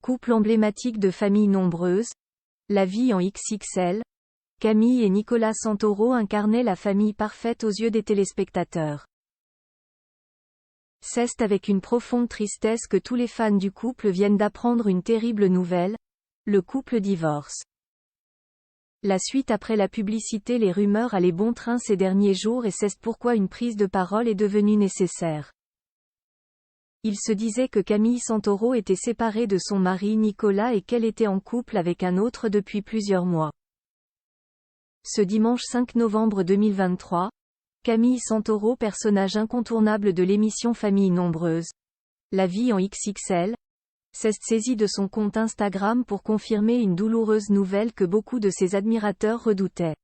Couple emblématique de famille nombreuse, la vie en XXL, Camille et Nicolas Santoro incarnaient la famille parfaite aux yeux des téléspectateurs. C'est avec une profonde tristesse que tous les fans du couple viennent d'apprendre une terrible nouvelle, le couple divorce. La suite après la publicité. Les rumeurs allaient bon train ces derniers jours et c'est pourquoi une prise de parole est devenue nécessaire. Il se disait que Camille Santoro était séparée de son mari Nicolas et qu'elle était en couple avec un autre depuis plusieurs mois. Ce dimanche 5 novembre 2023, Camille Santoro, personnage incontournable de l'émission Famille Nombreuse, la vie en XXL, s'est saisie de son compte Instagram pour confirmer une douloureuse nouvelle que beaucoup de ses admirateurs redoutaient.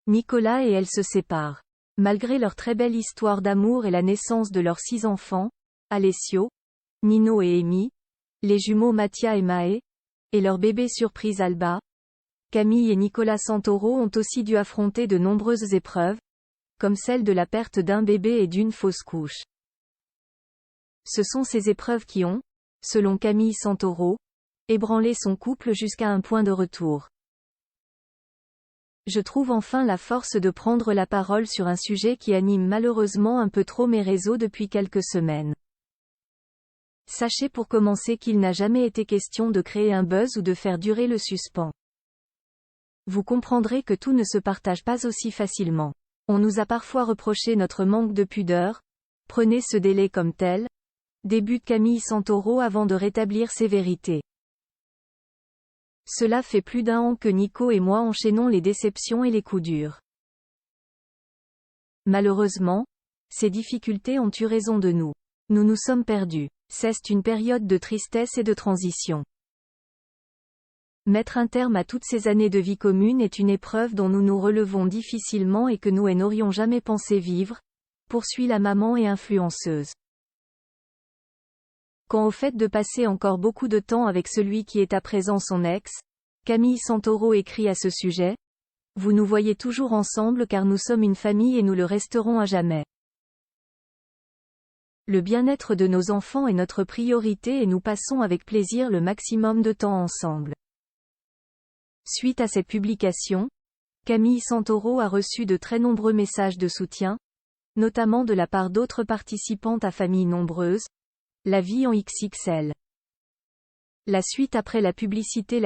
Nicolas et elle se séparent. Malgré leur très belle histoire d'amour et la naissance de leurs 6 enfants, Alessio, Nino et Amy, les jumeaux Mattia et Mae, et leur bébé surprise Alba, Camille et Nicolas Santoro ont aussi dû affronter de nombreuses épreuves, comme celle de la perte d'un bébé et d'une fausse couche. Ce sont ces épreuves qui ont, selon Camille Santoro, ébranlé son couple jusqu'à un point de retour. Je trouve enfin la force de prendre la parole sur un sujet qui anime malheureusement un peu trop mes réseaux depuis quelques semaines. Sachez pour commencer qu'il n'a jamais été question de créer un buzz ou de faire durer le suspens. Vous comprendrez que tout ne se partage pas aussi facilement. On nous a parfois reproché notre manque de pudeur. Prenez ce délai comme tel. Débute Camille Santoro avant de rétablir ses vérités. Cela fait plus d'1 an que Nico et moi enchaînons les déceptions et les coups durs. Malheureusement, ces difficultés ont eu raison de nous. Nous nous sommes perdus. C'est une période de tristesse et de transition. Mettre un terme à toutes ces années de vie commune est une épreuve dont nous nous relevons difficilement et que nous n'aurions jamais pensé vivre, poursuit la maman et influenceuse. Quant au fait de passer encore beaucoup de temps avec celui qui est à présent son ex, Camille Santoro écrit à ce sujet, « Vous nous voyez toujours ensemble car nous sommes une famille et nous le resterons à jamais. Le bien-être de nos enfants est notre priorité et nous passons avec plaisir le maximum de temps ensemble. » Suite à cette publication, Camille Santoro a reçu de très nombreux messages de soutien, notamment de la part d'autres participantes à Famille Nombreuse, la vie en XXL. La suite après la publicité.